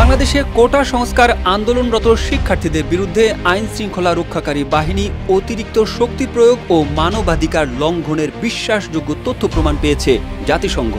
বাংলাদেশে কোটা সংস্কার আন্দোলনরত শিক্ষার্থীদের বিরুদ্ধে আইন শৃঙ্খলা রক্ষাকারী বাহিনী অতিরিক্ত শক্তি প্রয়োগ ও মানবাধিকার লঙ্ঘনের বিশ্বাসযোগ্য তথ্য প্রমাণ পেয়েছে জাতিসংঘ।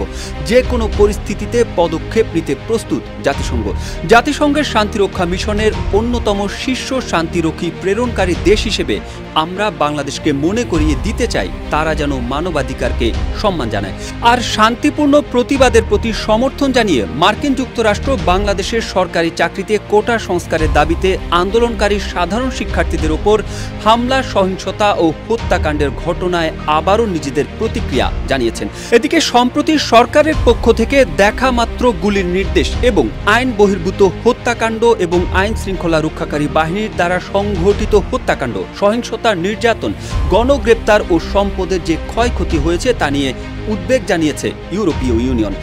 যে কোনো পরিস্থিতিতে পদক্ষেপ নিতে প্রস্তুত জাতিসংঘ। জাতিসংঘের শান্তিরক্ষা মিশনের অন্যতম শীর্ষ শান্তিরক্ষী প্রেরণকারী দেশ হিসেবে আমরা বাংলাদেশকে মনে করিয়ে দিতে চাই তারা যেন মানবাধিকারকে সম্মান জানায়। আর শান্তিপূর্ণ প্রতিবাদের প্রতি সমর্থন জানিয়ে মার্কিন যুক্তরাষ্ট্র বাংলাদেশের সরকারি চাকরিতে কোটা সংস্কারের দাবিতে আন্দোলনকারী সাধারণ শিক্ষার্থীদের উপর হামলা, সহিংসতা ও হত্যাকাণ্ডের ঘটনায় আবারও নিজেদের প্রতিক্রিয়া জানিয়েছেন। এদিকে সম্প্রতি সরকারের পক্ষ থেকে দেখা মাত্র গুলির নির্দেশ এবং আইন বহির্ভূত হত্যাকাণ্ড এবং আইন শৃঙ্খলা রক্ষাকারী বাহিনীর দ্বারা সংঘটিত হত্যাকাণ্ড, সহিংসতা, নির্যাতন, গণগ্রেপ্তার ও সম্পদের যে ক্ষয়ক্ষতি হয়েছে তা নিয়ে উদ্বেগ জানিয়েছে ইউরোপীয় ইউনিয়ন।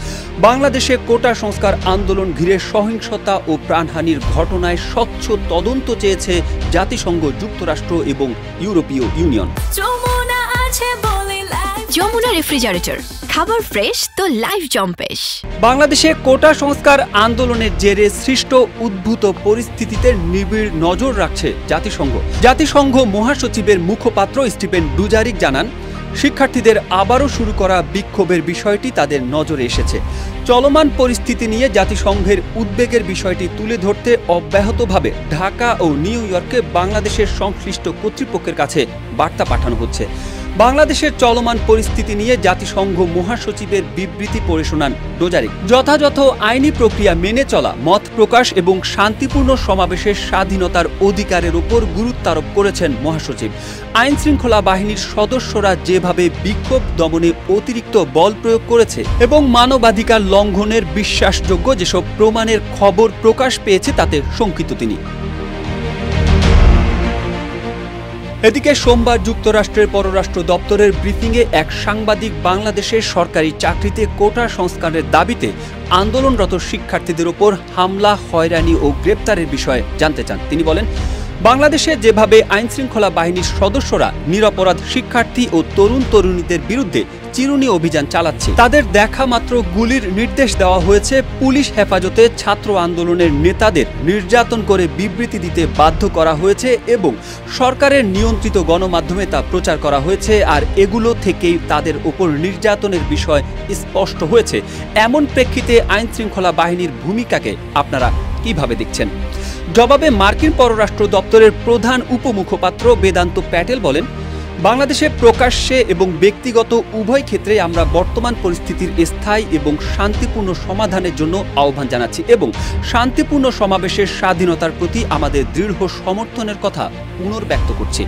বাংলাদেশে কোটা সংস্কার আন্দোলন ঘিরে সহিংসতা ও প্রাণহানির ঘটনায় স্বচ্ছ তদন্ত চেয়েছে জাতিসংঘ, যুক্তরাষ্ট্র এবং ইউরোপীয় ইউনিয়ন। যমুনা রেফ্রিজারেটর, খাবার ফ্রেশ তো লাইফ জম্পেশ। বাংলাদেশে কোটা সংস্কার আন্দোলনের জেরে সৃষ্ট উদ্ভূত পরিস্থিতিতে নিবিড় নজর রাখছে জাতিসংঘ। জাতিসংঘ মহাসচিবের মুখপাত্র স্টিফেন ডুজারিক জানান, শিক্ষার্থীদের আবারও শুরু করা বিক্ষোভের বিষয়টি তাদের নজরে এসেছে। চলমান পরিস্থিতি নিয়ে জাতিসংঘের উদ্বেগের বিষয়টি তুলে ধরতে অব্যাহতভাবে ঢাকা ও নিউ ইয়র্কে বাংলাদেশের সংশ্লিষ্ট কর্তৃপক্ষের কাছে বার্তা পাঠানো হচ্ছে। বাংলাদেশের চলমান পরিস্থিতি নিয়ে জাতিসংঘ মহাসচিবের বিবৃতি পড়ে শোনান ডোজারিক। যথাযথ আইনি প্রক্রিয়া মেনে চলা, মত প্রকাশ এবং শান্তিপূর্ণ সমাবেশের স্বাধীনতার অধিকারের উপর গুরুত্ব আরোপ করেছেন মহাসচিব। আইন শৃঙ্খলা বাহিনীর সদস্যরা যেভাবে বিক্ষোভ দমনে অতিরিক্ত বল প্রয়োগ করেছে এবং মানবাধিকার লঙ্ঘনের বিশ্বাসযোগ্য যেসব প্রমাণের খবর প্রকাশ পেয়েছে তাতে শঙ্কিত তিনি। এদিকে সোমবার যুক্তরাষ্ট্রের পররাষ্ট্র দপ্তরের ব্রিফিংয়ে এক সাংবাদিক বাংলাদেশের সরকারি চাকরিতে কোটা সংস্কারের দাবিতে আন্দোলনরত শিক্ষার্থীদের ওপর হামলা, হয়রানি ও গ্রেপ্তারের বিষয়ে জানতে চান। তিনি বলেন, বাংলাদেশে যেভাবে আইনশৃঙ্খলা বাহিনীর সদস্যরা নিরপরাধ শিক্ষার্থী ও তরুণ তরুণীদের বিরুদ্ধে চিরুনি অভিযান চালাচ্ছে, তাদের দেখা মাত্র গুলির নির্দেশ দেওয়া হয়েছে, পুলিশ হেফাজতে ছাত্র আন্দোলনের নেতাদের নির্যাতন করে বিবৃতি দিতে বাধ্য করা হয়েছে এবং সরকারের নিয়ন্ত্রিত গণমাধ্যমে তা প্রচার করা হয়েছে, আর এগুলো থেকেই তাদের উপর নির্যাতনের বিষয় স্পষ্ট হয়েছে। এমন প্রেক্ষিতে আইনশৃঙ্খলা বাহিনীর ভূমিকাকে আপনারা কিভাবে দেখছেন? জবাবে মার্কিন পররাষ্ট্র দপ্তরের প্রধান উপমুখপাত্র বেদান্ত প্যাটেল বলেন, বাংলাদেশে প্রকাশ্যে এবং ব্যক্তিগত উভয় ক্ষেত্রে আমরা বর্তমান পরিস্থিতির স্থায়ী এবং শান্তিপূর্ণ সমাধানের জন্য আহ্বান জানাচ্ছি এবং শান্তিপূর্ণ সমাবেশের স্বাধীনতার প্রতি আমাদের দৃঢ় সমর্থনের কথা পুনর্ব্যক্ত করছি।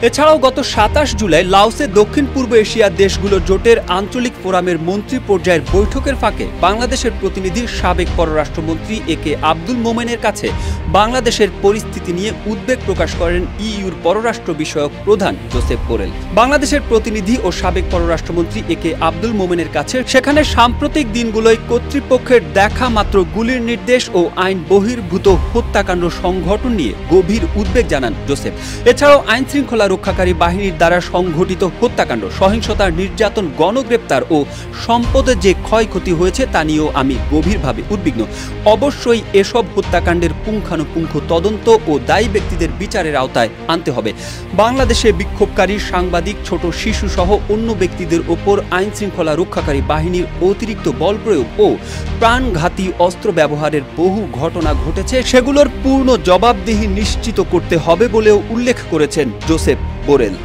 এছাড়াও গত 27 জুলাই লাওসে দক্ষিণ পূর্ব এশিয়ার দেশগুলোর জোটের আঞ্চলিক ফোরামের মন্ত্রী পর্যায়ের বৈঠকের ফাঁকে বাংলাদেশের প্রতিনিধি সাবেক পররাষ্ট্রমন্ত্রী একে আব্দুল মোমেনের কাছে বাংলাদেশের পরিস্থিতি নিয়ে উদ্বেগ প্রকাশ করেন ইইউর পররাষ্ট্র বিষয়ক প্রধান জোসেফ বোরেল। বাংলাদেশের প্রতিনিধি ও সাবেক পররাষ্ট্রমন্ত্রী একে আব্দুল মোমেনের কাছে সেখানে সাম্প্রতিক দিনগুলোয় কর্তৃপক্ষের দেখা মাত্র গুলির নির্দেশ ও আইন বহির্ভূত হত্যাকাণ্ড সংঘটন নিয়ে গভীর উদ্বেগ জানান জোসেফ। এছাড়াও আইন শৃঙ্খলা রক্ষাকারী বাহিনীর দ্বারা সংঘটিত হত্যাকাণ্ড, সহিংসতা, নির্যাতন, গণগ্রেপ্তার ও সম্পদের যে ক্ষয়ক্ষতি হয়েছে তা নিয়েও আমি গভীরভাবে উদ্বিগ্ন। অবশ্যই এসব হত্যাকাণ্ডের পুঙ্খানুপুঙ্খ তদন্ত ও দায়ী ব্যক্তিদের বিচারের আওতায় আনতে হবে। বাংলাদেশে বিক্ষোভকারী, সাংবাদিক, ছোট শিশু সহ অন্য ব্যক্তিদের ওপর আইন শৃঙ্খলা রক্ষাকারী বাহিনীর অতিরিক্ত বল প্রয়োগ ও প্রাণঘাতী অস্ত্র ব্যবহারের বহু ঘটনা ঘটেছে, সেগুলোর পূর্ণ জবাবদিহি নিশ্চিত করতে হবে বলেও উল্লেখ করেছেন জোসেফ বোরেল।